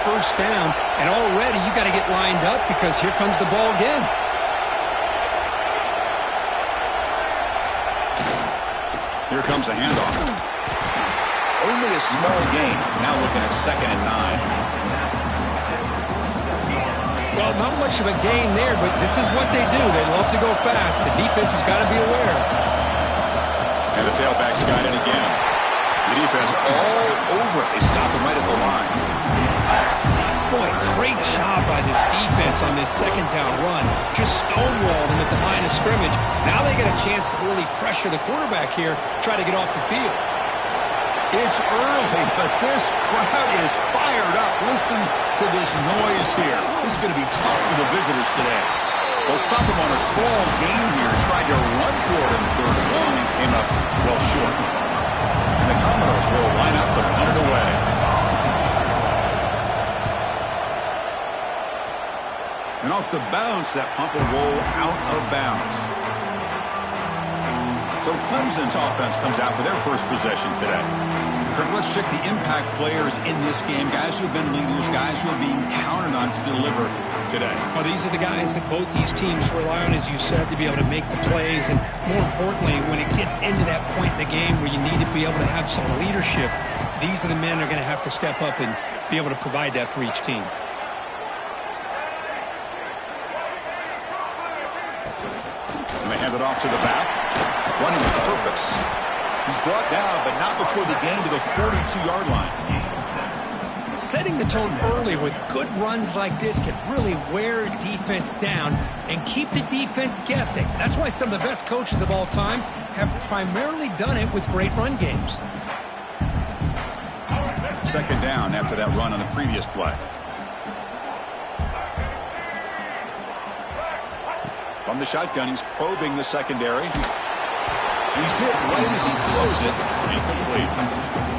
first down, and already you got to get lined up because here comes the ball again. Here comes a handoff. Only a small gain. Now looking at 2nd and 9. Well, not much of a gain there, but this is what they do. They love to go fast. The defense has got to be aware. And the tailback's got it again. The defense all over it. They stop him right at the line. Boy, great job by this defense on this second down run. Just stonewalled him at the line of scrimmage. Now they get a chance to really pressure the quarterback here, try to get off the field. It's early, but this crowd is fired up. Listen to this noise here. This is going to be tough for the visitors today. They'll stop him on a small gain here. Tried to run for it in 3rd and long and came up well short. And the Commodores will line up to punt it away. And off the bounce, that punt will roll out of bounds. So Clemson's offense comes out for their first possession today. Kirk, let's check the impact players in this game. Guys who have been leaders, guys who are being counted on to deliver today. Well, these are the guys that both these teams rely on, as you said, to be able to make the plays. And more importantly, when it gets into that point in the game where you need to be able to have some leadership, these are the men that are going to have to step up and be able to provide that for each team. And they hand it off to the back. Running with purpose. He's brought down, but not before the gain to the 42-yard line. Setting the tone early with good runs like this can really wear defense down and keep the defense guessing. That's why some of the best coaches of all time have primarily done it with great run games. 2nd down after that run on the previous play. From the shotgun, he's probing the secondary. He's hit right as he throws it. Incomplete.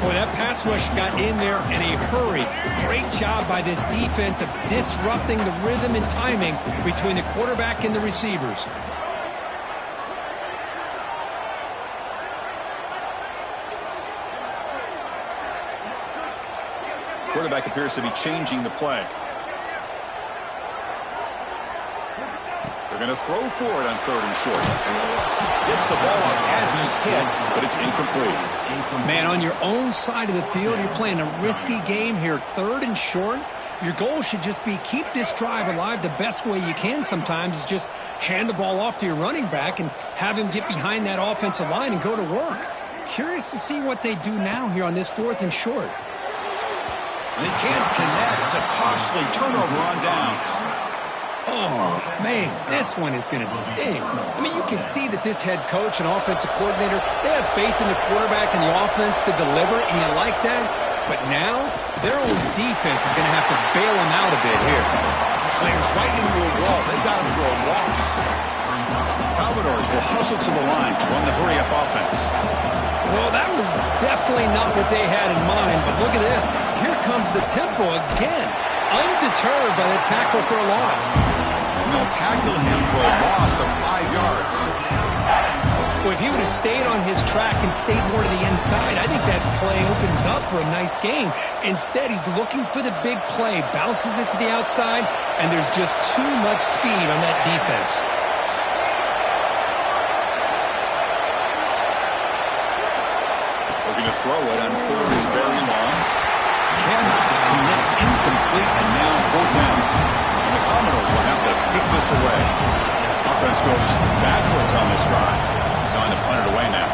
Boy, that pass rush got in there in a hurry. Great job by this defense of disrupting the rhythm and timing between the quarterback and the receivers. Quarterback appears to be changing the play. They're going to throw for it on 3rd and short. Gets the ball up as he's hit, but it's incomplete. Man, on your own side of the field, you're playing a risky game here. 3rd and short. Your goal should just be keep this drive alive the best way you can sometimes is just hand the ball off to your running back and have him get behind that offensive line and go to work. Curious to see what they do now here on this 4th and short. They can't connect. It's a costly turnover on downs. Oh, man, this one is going to sting. I mean, you can see that this head coach and offensive coordinator, they have faith in the quarterback and the offense to deliver, and you like that. But now, their own defense is going to have to bail them out a bit here. Slams right into a wall. They've got him for a loss. Commodores will hustle to the line to run the hurry-up offense. Well, that was definitely not what they had in mind, but look at this. Here comes the tempo again. Undeterred by the tackle for a loss. And they'll tackle him for a loss of 5 yards. Well, if he would have stayed on his track and stayed more to the inside, I think that play opens up for a nice gain. Instead, he's looking for the big play, bounces it to the outside, and there's just too much speed on that defense. They're going to throw it on 3rd and very long. Cannot connect, incomplete, and now 4th down. And the Commodores will have to kick this away. Offense goes backwards on this drive. He's on to punt it away now.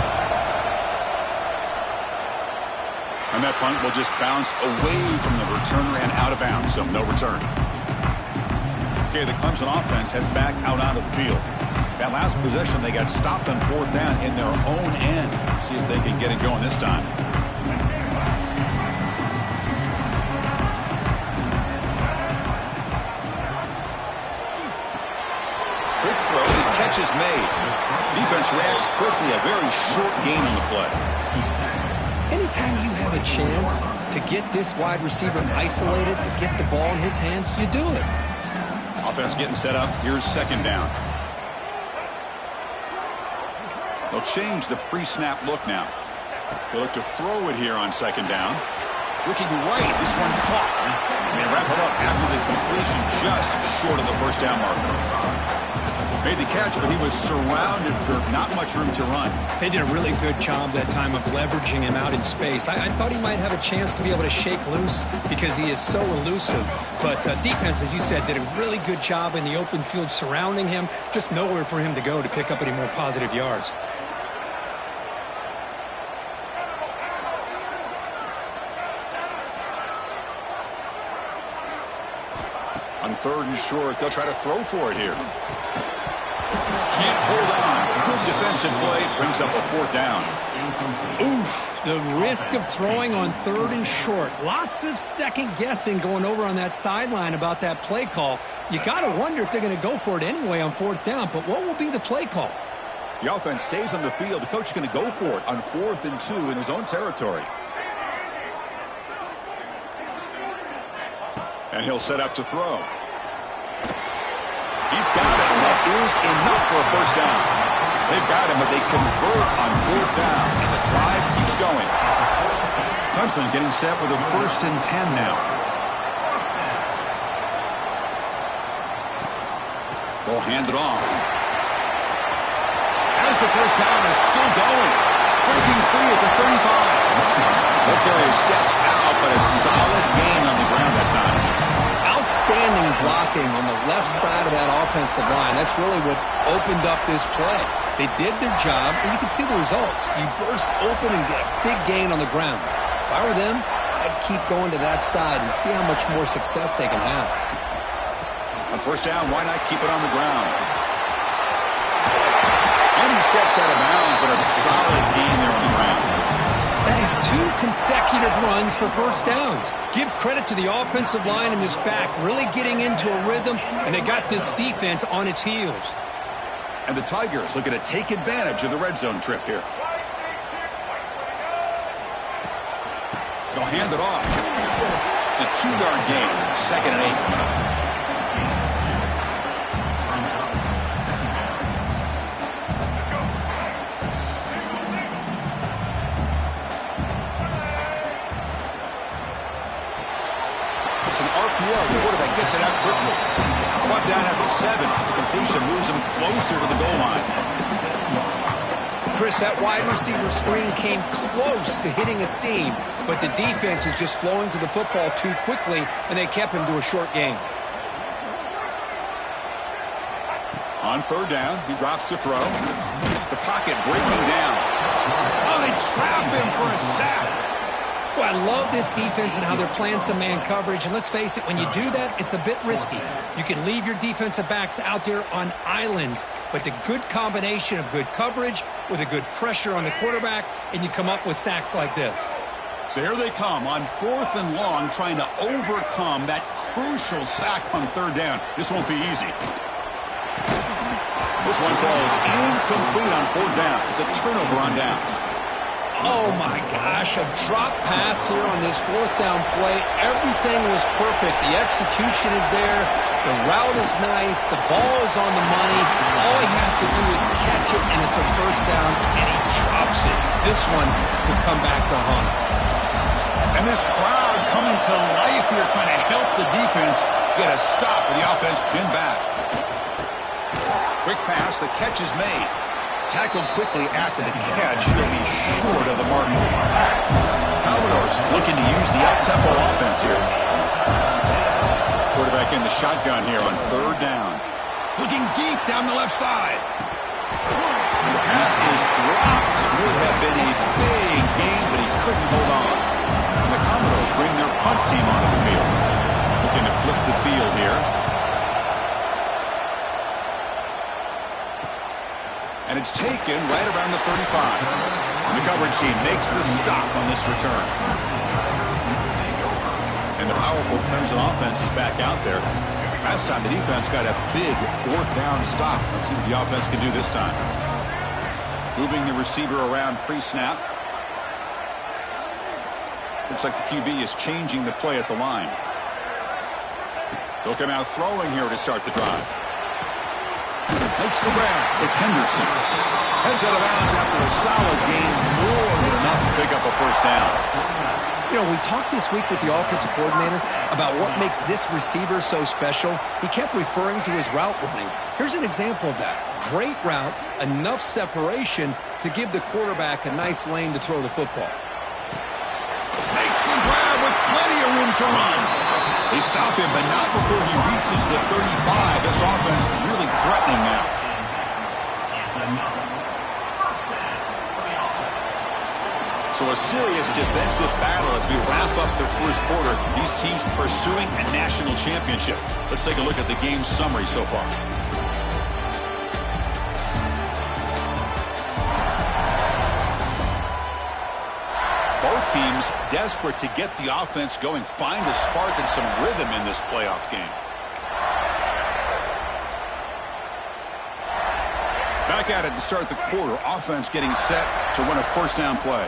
And that punt will just bounce away from the returner and out of bounds, so no return. Okay, the Clemson offense heads back out onto the field. That last possession, they got stopped on 4th down in their own end. Let's see if they can get it going this time. Quick throw, the catch is made. Defense reacts quickly, a very short gain on the play. Anytime you have a chance to get this wide receiver isolated, to get the ball in his hands, you do it. Offense getting set up. Here's 2nd down. They'll change the pre-snap look now. They look to throw it here on 2nd down. Looking right. This one caught. And they wrap him up after the completion just short of the first down marker. Made the catch, but he was surrounded for not much room to run. They did a really good job that time of leveraging him out in space. I thought he might have a chance to be able to shake loose because he is so elusive. But defense, as you said, did a really good job in the open field surrounding him. Just nowhere for him to go to pick up any more positive yards. On 3rd and short, they'll try to throw for it here. Can't hold on. Good defensive play. Brings up a 4th down. Oof, the risk of throwing on 3rd and short. Lots of second guessing going over on that sideline about that play call. You got to wonder if they're going to go for it anyway on 4th down. But what will be the play call? The offense stays on the field. The coach is going to go for it on 4th and 2 in his own territory. And he'll set up to throw. He's got it, and that is enough for a first down. They've got him, but they convert on 4th down, and the drive keeps going. Clemson getting set with a 1st and 10 now. They'll hand it off. As the first down is still going. Breaking free at the 35. Carry steps out, but a solid gain on the ground that time. Outstanding blocking on the left side of that offensive line. That's really what opened up this play. They did their job, and you can see the results. You burst open and get a big gain on the ground. If I were them, I'd keep going to that side and see how much more success they can have. On 1st down, why not keep it on the ground? And he steps out of bounds, but a solid gain there on the ground. That is 2 consecutive runs for first downs. Give credit to the offensive line and this back really getting into a rhythm, and they got this defense on its heels. And the Tigers looking to take advantage of the red zone trip here. They'll hand it off. It's a 2-yard gain, 2nd and 8. It's an RPO. The quarterback gets it out quickly. Brought down at the 7. The completion moves him closer to the goal line. Chris, that wide receiver screen came close to hitting a seam, but the defense is just flowing to the football too quickly, and they kept him to a short gain. On 3rd down, he drops to throw. The pocket breaking down. Oh, they trap him for a sack. Well, I love this defense and how they're playing some man coverage. And let's face it, when you do that, it's a bit risky. You can leave your defensive backs out there on islands, but the good combination of good coverage with a good pressure on the quarterback, and you come up with sacks like this. So here they come on 4th and long, trying to overcome that crucial sack on 3rd down. This won't be easy. This one falls incomplete on 4th down. It's a turnover on downs. Oh, my gosh, a drop pass here on this 4th down play. Everything was perfect. The execution is there. The route is nice. The ball is on the money. All he has to do is catch it, and it's a first down, and he drops it. This one could come back to haunt him. And this crowd coming to life here, trying to help the defense get a stop with the offense pinned back. Quick pass, the catch is made. Tackled quickly after the catch. He'll be short of the mark. Commodores looking to use the up-tempo offense here. Quarterback in the shotgun here on 3rd down. Looking deep down the left side. And the pass is dropped. Would have been a big gain, but he couldn't hold on. And the Commodores bring their punt team onto the field. Looking to flip the field here. And it's taken right around the 35. And the coverage team makes the stop on this return. And the powerful Clemson offense is back out there. Last time the defense got a big 4th down stop. Let's see what the offense can do this time. Moving the receiver around pre-snap. Looks like the QB is changing the play at the line. They'll come out throwing here to start the drive. Makes the grab. It's Henderson. Heads out of bounds after a solid gain, more than enough enough to pick up a first down. You know, we talked this week with the offensive coordinator about what makes this receiver so special. He kept referring to his route running. Here's an example of that. Great route, enough separation to give the quarterback a nice lane to throw the football. Makes the grab with plenty of room to run. They stop him, but not before he reaches the 35. This offense really threatening now. So a serious defensive battle as we wrap up the first quarter. These teams pursuing a national championship. Let's take a look at the game summary so far. Both teams desperate to get the offense going, find a spark and some rhythm in this playoff game. Back at it to start the quarter. Offense getting set to run a first down play.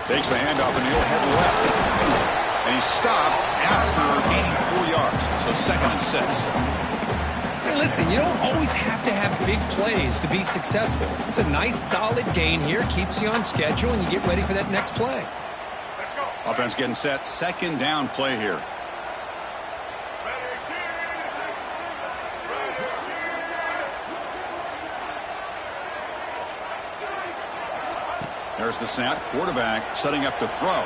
Takes the handoff and he'll head left. And he's stopped after gaining 4 yards. So 2nd and 6. Hey, listen, you don't always have to have big plays to be successful. It's a nice, solid gain here. Keeps you on schedule, and you get ready for that next play. Let's go. Offense getting set. 2nd down play here. There's the snap. Quarterback setting up to throw.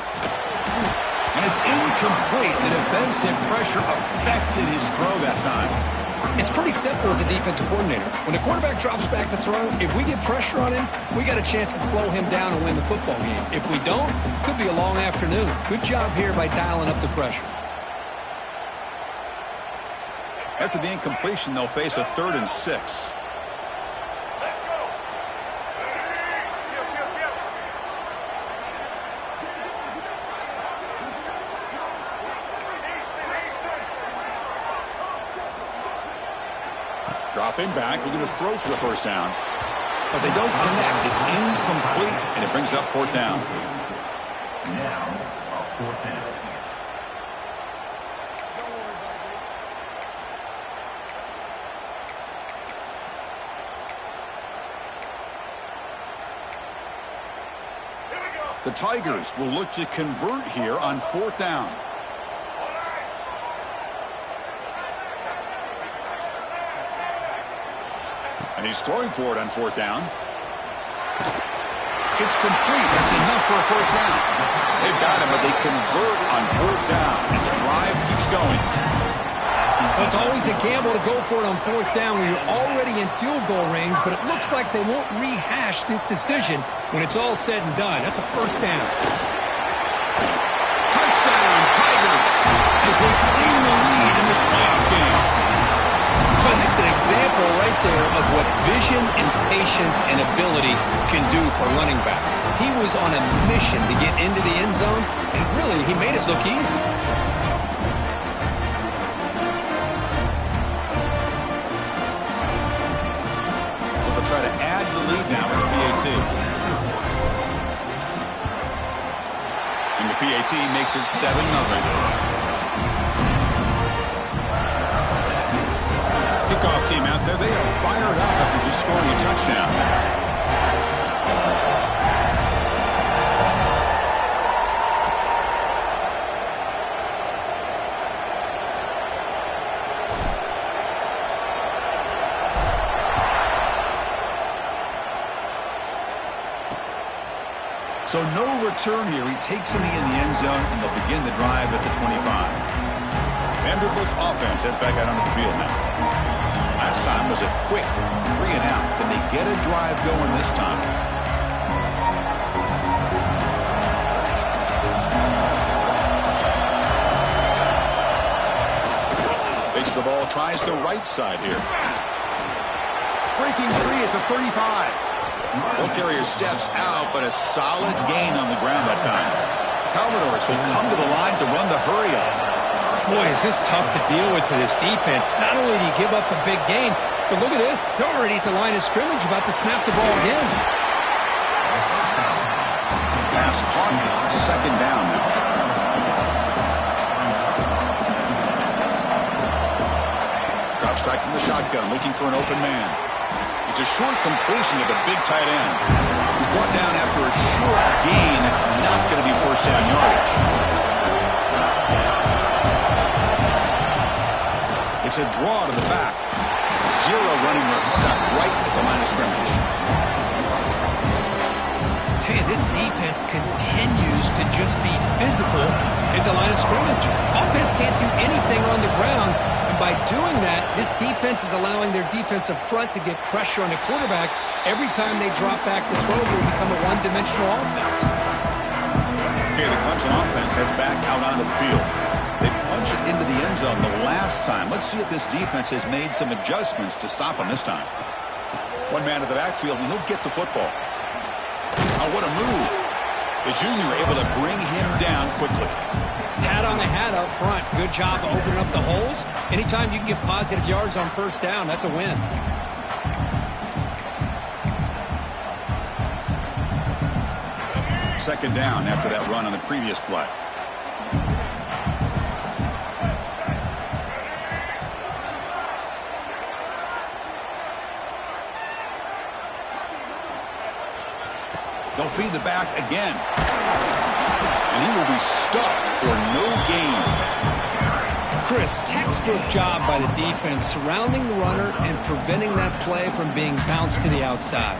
And it's incomplete. The defensive pressure affected his throw that time. It's pretty simple as a defensive coordinator. When the quarterback drops back to throw, if we get pressure on him, we got a chance to slow him down and win the football game. If we don't, it could be a long afternoon. Good job here by dialing up the pressure. After the incompletion, they'll face a 3rd and 6. Dropping back, looking to throw for the first down. But they don't connect. It's incomplete, and it brings up 4th down. Now, 4th down. The Tigers will look to convert here on 4th down. And he's throwing for it on 4th down. It's complete. That's enough for a first down. They've got him, but they convert on 4th down. And the drive keeps going. Well, it's always a gamble to go for it on 4th down when you're already in field goal range, but it looks like they won't rehash this decision when it's all said and done. That's a first down. Touchdown, Tigers, as they claim the lead in this playoff game. Well, that's an example right there of what vision and patience and ability can do for a running back. He was on a mission to get into the end zone, and really, he made it look easy. They'll try to add the lead now with the PAT. And the PAT makes it 7-0. Kickoff team out there, they are fired up after just scoring a touchdown. So no return here. He takes it in the end zone, and they'll begin the drive at the 25. Vanderbilt's offense heads back out onto the field now. Last time was a quick 3 and out. Can they get a drive going this time? Takes the ball, tries the right side here. Breaking free at the 35. Ball carrier steps out, but a solid gain on the ground that time. Commodores will come to the line to run the hurry up. Boy, is this tough to deal with for this defense. Not only do you give up the big gain, but look at this. They're already at the line of scrimmage, about to snap the ball again. Pass caught. 2nd down now. Drops back from the shotgun, looking for an open man. It's a short completion to the big tight end. He's brought down after a short gain. It's not going to be first down yardage. It's a draw to the back. Zero running room. Stop right at the line of scrimmage. Tell you, this defense continues to just be physical into line of scrimmage. Offense can't do anything on the ground, and by doing that, this defense is allowing their defensive front to get pressure on the quarterback. Every time they drop back to throw, they become a one-dimensional offense. Okay, the Clemson offense heads back out onto the field. They punch it into the end zone the last time. Let's see if this defense has made some adjustments to stop him this time. One man to the backfield, and he'll get the football. Oh, what a move. The junior able to bring him down quickly. Hat on the hat up front. Good job of opening up the holes. Anytime you can get positive yards on first down, that's a win. Second down after that run on the previous play. They'll feed the back again. And he will be stuffed for no gain. Chris, textbook job by the defense surrounding the runner and preventing that play from being bounced to the outside.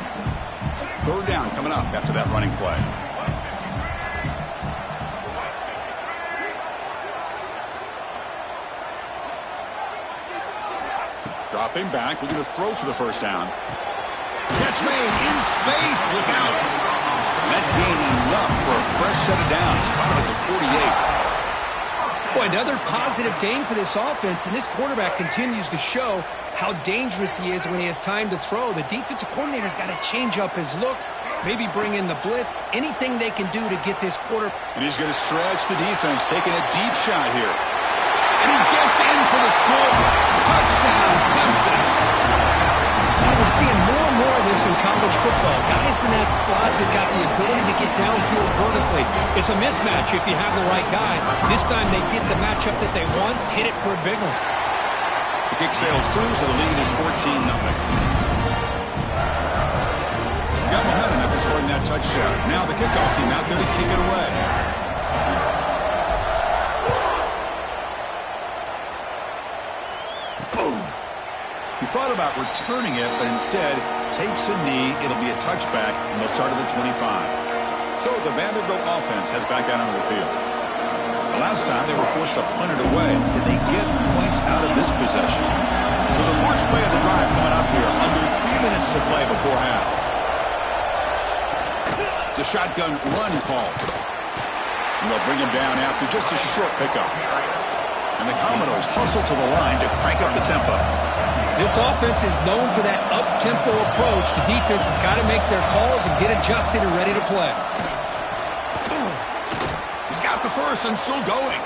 Third down coming up after that running play. Dropping back, looking to throw for the first down. Catch made in space. Look out. That gain enough for a fresh set of downs. Spotted at the 48. Boy, another positive gain for this offense, and this quarterback continues to show how dangerous he is when he has time to throw. The defensive coordinator's got to change up his looks, maybe bring in the blitz, anything they can do to get this quarter. And he's going to stretch the defense, taking a deep shot here. And he gets in for the score. Touchdown, Clemson. We're seeing more and more of this in college football. Guys in that slot that got the ability to get downfield vertically. It's a mismatch if you have the right guy. This time they get the matchup that they want, hit it for a big one. The kick sails through, so the lead is 14-0. Got momentum after scoring that touchdown. Now the kickoff team out there to kick it away. He thought about returning it, but instead takes a knee. It'll be a touchback, and they'll start at the 25. So the Vanderbilt offense heads back out onto the field. The last time they were forced to punt it away. Can they get points out of this possession? So the first play of the drive coming up here. Under 3 minutes to play before half. It's a shotgun run call. And they'll bring him down after just a short pickup. And the Commodores hustle to the line to crank up the tempo. This offense is known for that up-tempo approach. The defense has got to make their calls and get adjusted and ready to play. He's got the first and still going.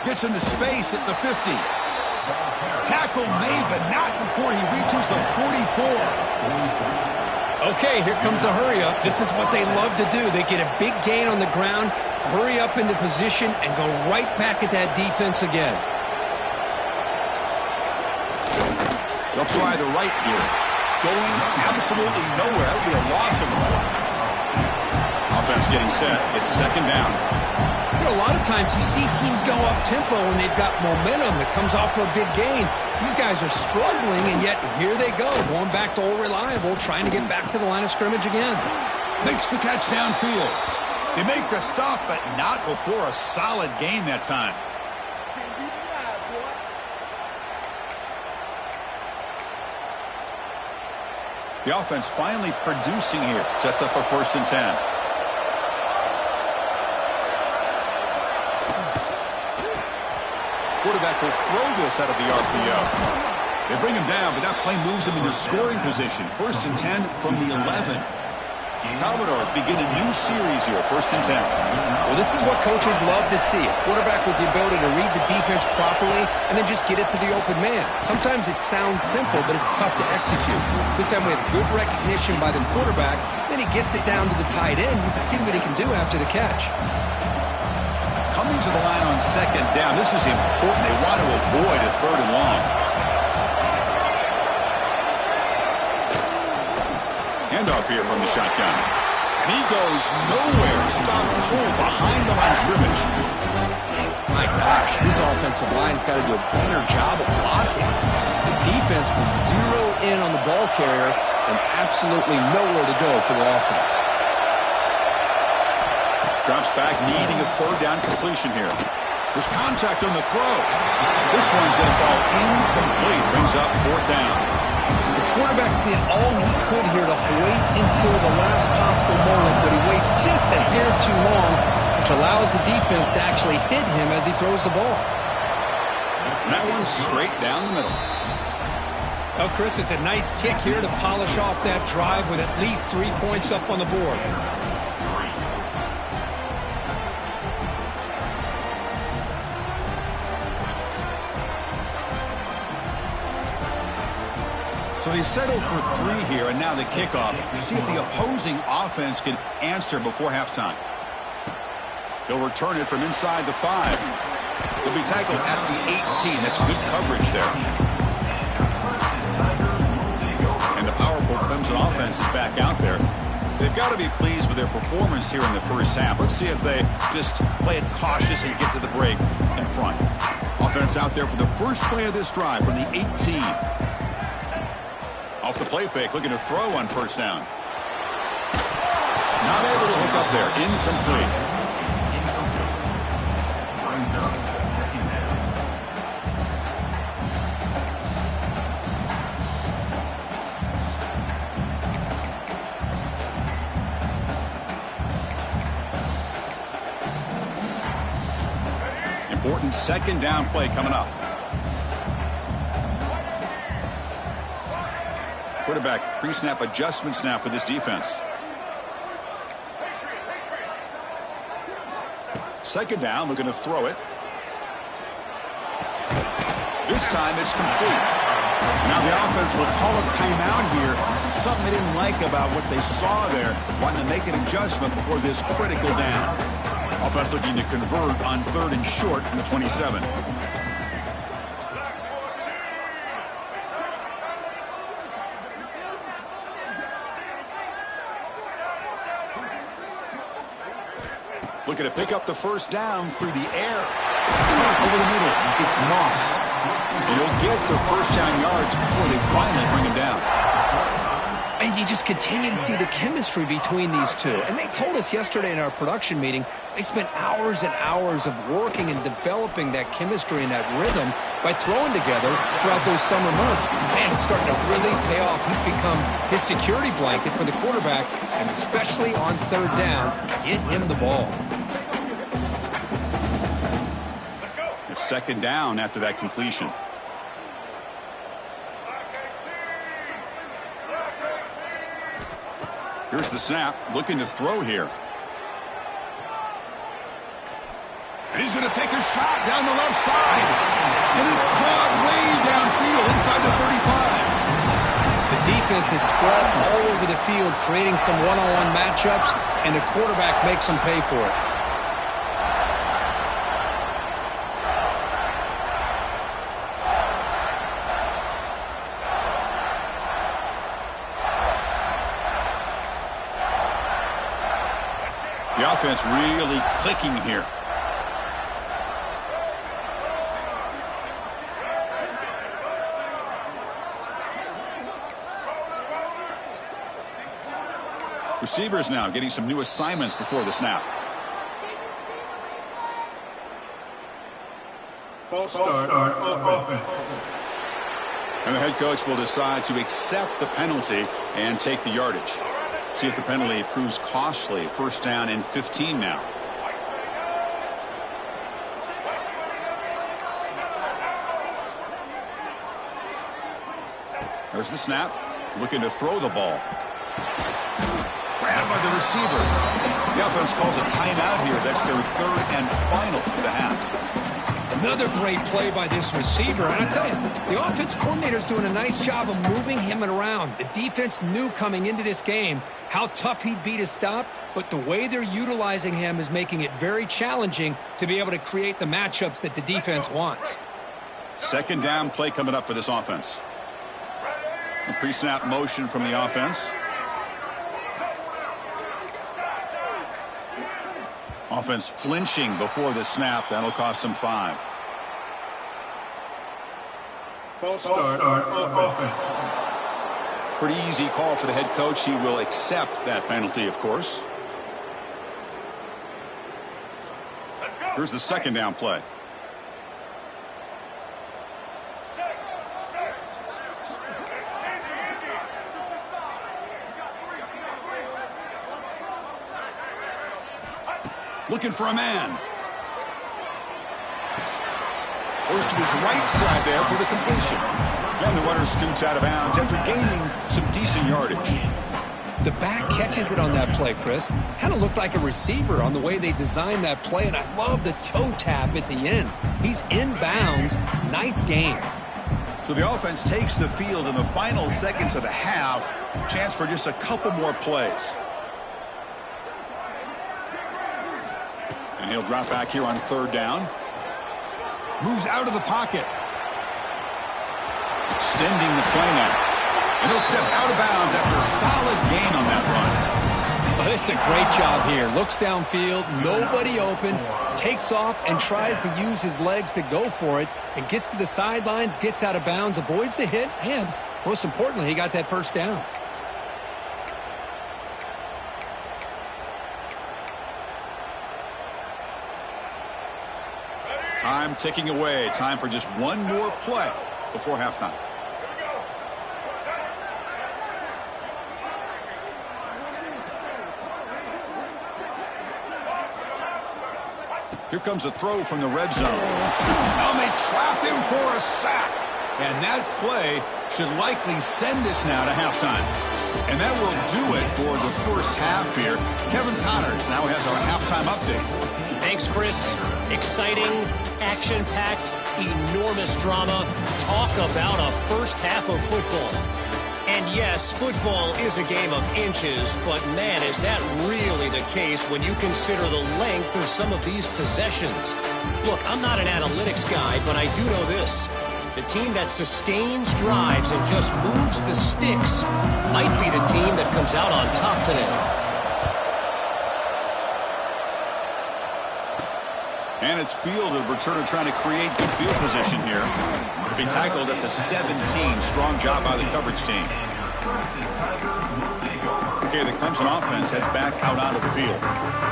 Gets into space at the 50. Tackle made, but not before he reaches the 44. Okay, here comes the hurry up. This is what they love to do. They get a big gain on the ground, hurry up into position, and go right back at that defense again. They'll try the right here. Going absolutely nowhere. That would be a loss of the ball. Offense getting set. It's second down. You know, a lot of times you see teams go up-tempo when they've got momentum that comes off for a big gain. These guys are struggling, and yet here they go, going back to old reliable, trying to get back to the line of scrimmage again. Makes the catch downfield. They make the stop, but not before a solid gain that time. The offense finally producing here. Sets up a 1st and 10. Quarterback will throw this out of the RPO. They bring him down, but that play moves him into scoring position. 1st and 10 from the 11. Commodores begin a new series here. 1st and 10. Well, this is what coaches love to see. A quarterback with the ability to read the defense properly and then just get it to the open man. Sometimes it sounds simple, but it's tough to execute. This time we have good recognition by the quarterback. Then he gets it down to the tight end. You can see what he can do after the catch. Coming to the line on second down. This is important. They want to avoid a 3rd and long. handoff here from the shotgun. And he goes nowhere. Stop cold behind the line of scrimmage. My gosh, this offensive line's got to do a better job of blocking. The defense was zero in on the ball carrier and absolutely nowhere to go for the offense. Drops back, needing a third down completion here. There's contact on the throw. This one's going to fall incomplete. Brings up fourth down. The quarterback did all he could here to wait until the last possible moment, but he waits just a hair too long, which allows the defense to actually hit him as he throws the ball. And that one's straight down the middle. Well, Chris, it's a nice kick here to polish off that drive with at least 3 points up on the board. So they settled for 3 here, and now the kickoff. See if the opposing offense can answer before halftime. He'll return it from inside the 5. He'll be tackled at the 18. That's good coverage there. And the powerful Clemson offense is back out there. They've got to be pleased with their performance here in the first half. Let's see if they just play it cautious and get to the break in front. Offense out there for the first play of this drive from the 18. Off the play fake, looking to throw on first down. Not able to hook up there. Incomplete. Brings up second down. Important second down play coming up. Quarterback pre-snap adjustments now for this defense. Second down, looking to throw it. This time it's complete. Now the offense will call a timeout here. Something they didn't like about what they saw there. Wanting to make an adjustment before this critical down. Offense looking to convert on 3rd and short from the 27. Looking to pick up the first down through the air. Over the middle, it's Moss. And he'll get the first down yards before they finally bring him down. And you just continue to see the chemistry between these two. And they told us yesterday in our production meeting, they spent hours and hours of working and developing that chemistry and that rhythm by throwing together throughout those summer months. And man, it's starting to really pay off. He's become his security blanket for the quarterback, and especially on 3rd down, get him the ball. It's second down after that completion. Here's the snap, looking to throw here. And he's going to take a shot down the left side. And it's caught way downfield inside the 35. The defense is spread all over the field, creating some one-on-one matchups, and the quarterback makes them pay for it. The offense really clicking here. Receivers now getting some new assignments before the snap. False start offense. And the head coach will decide to accept the penalty and take the yardage. See if the penalty proves costly. First down and 15 now. There's the snap. Looking to throw the ball. Grabbed by the receiver. The offense calls a timeout here. That's their 3rd and final of the half. Another great play by this receiver. And I tell you, the offense coordinator's doing a nice job of moving him around. The defense knew coming into this game how tough he'd be to stop, but the way they're utilizing him is making it very challenging to be able to create the matchups that the defense wants. Second down play coming up for this offense. A pre-snap motion from the offense. Offense flinching before the snap. That'll cost them 5. False start of offense. Pretty easy call for the head coach. He will accept that penalty, of course. Here's the second down play. Looking for a man. Goes to his right side there for the completion. And the runner scoots out of bounds after gaining some decent yardage. The back catches it on that play, Chris. Kind of looked like a receiver on the way they designed that play, and I love the toe tap at the end. He's in bounds. Nice game. So the offense takes the field in the final seconds of the half. Chance for just a couple more plays. And he'll drop back here on third down. Moves out of the pocket. Extending the play now. And he'll step out of bounds after a solid gain on that run. Well, this is a great job here. Looks downfield, nobody open, takes off and tries to use his legs to go for it, and gets to the sidelines, gets out of bounds, avoids the hit, and most importantly, he got that first down. Time ticking away. Time for just one more play before halftime. Here comes a throw from the red zone. Now they trap him for a sack. And that play should likely send us now to halftime. And that will do it for the first half here. Kevin Connors now has our halftime update. Thanks, Chris. Exciting, action-packed, enormous drama. Talk about a first half of football. And yes, football is a game of inches, but man, is that really the case when you consider the length of some of these possessions. Look, I'm not an analytics guy, but I do know this. The team that sustains drives and just moves the sticks might be the team that comes out on top today. And it's fielded. Returner trying to create good field position here. Being tackled at the 17. Strong job by the coverage team. Okay, the Clemson offense heads back out onto the field.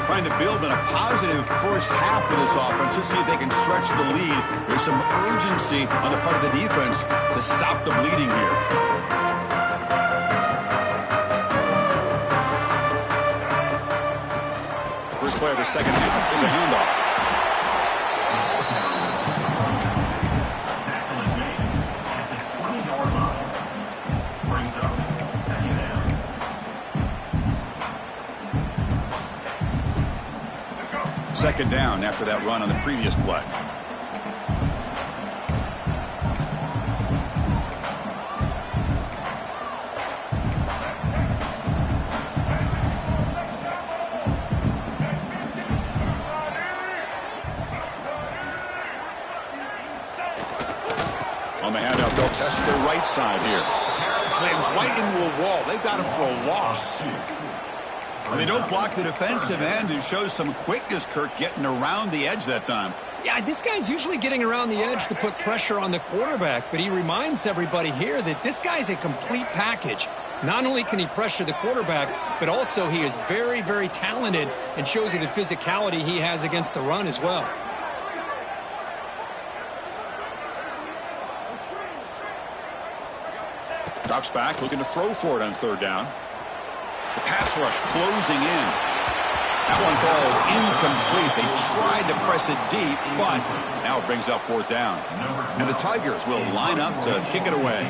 Trying to build in a positive first half for this offense. Let's see if they can stretch the lead. There's some urgency on the part of the defense to stop the bleeding here. First play of the second half is a handoff. Second down after that run on the previous play. On the handoff, they'll test the right side here. Slams right into a wall. They've got him for a loss. And they don't block the defensive end, who shows some quickness, Kirk, getting around the edge that time. Yeah, this guy's usually getting around the edge to put pressure on the quarterback, but he reminds everybody here that this guy's a complete package. Not only can he pressure the quarterback, but also he is very, very talented and shows you the physicality he has against the run as well. Drops back, looking to throw for it on third down. The pass rush closing in. That one falls incomplete. They tried to press it deep, but now it brings up fourth down. And the Tigers will line up to kick it away.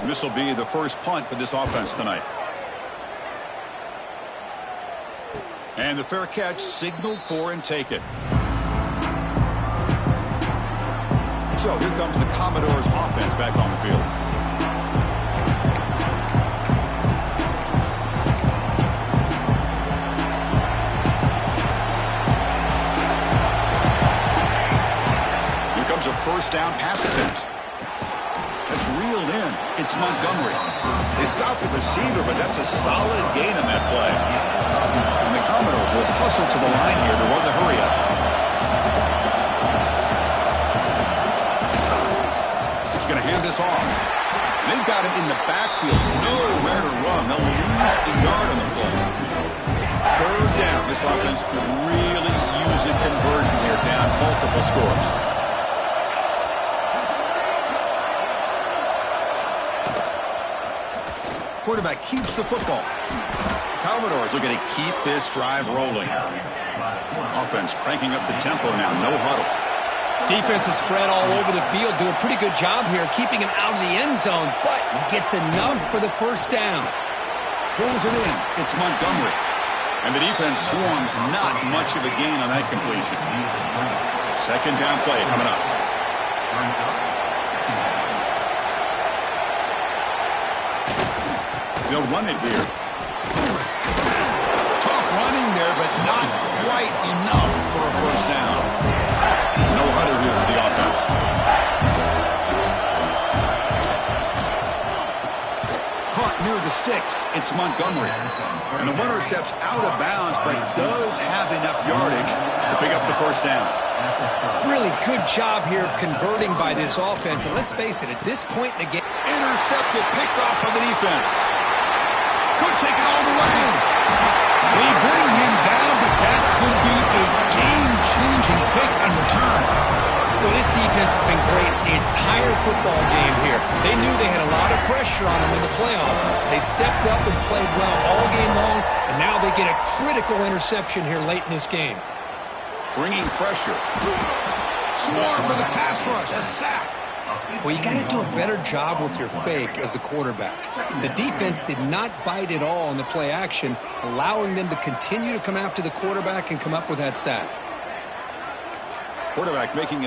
This will be the first punt for this offense tonight. And the fair catch signaled for and taken. So here comes the Commodores offense back on the field. A first down pass attempt. That's reeled in. It's Montgomery. They stopped the receiver, but that's a solid gain on that play. And the Commodores will hustle to the line here to run the hurry up. He's going to hand this off. They've got him in the backfield. Nowhere to run. They'll lose a yard on the play. Third down. This offense could really use a conversion here, down multiple scores. Quarterback keeps the football. Commodores are going to keep this drive rolling. Offense cranking up the tempo now. No huddle. Defense is spread all over the field. Do a pretty good job here keeping him out of the end zone, but he gets enough for the first down. Pulls it in. It's Montgomery. And the defense swarms not much of a gain on that completion. Second down play coming up. They'll run it here. Tough running there, but not quite enough for a first down. No huddle here for the offense. Caught near the sticks. It's Montgomery. And the runner steps out of bounds, but does have enough yardage to pick up the first down. Really good job here of converting by this offense. And let's face it, at this point in the game... Intercepted, picked off by the defense. Could take it all the way. They bring him down, but that could be a game-changing pick on return. Well, this defense has been great the entire football game here. They knew they had a lot of pressure on them in the playoff. They stepped up and played well all game long, and now they get a critical interception here late in this game. Bringing pressure. Swarm for the pass rush. A sack. Well, you got to do a better job with your fake as the quarterback. The defense did not bite at all in the play action, allowing them to continue to come after the quarterback and come up with that sack. Quarterback making a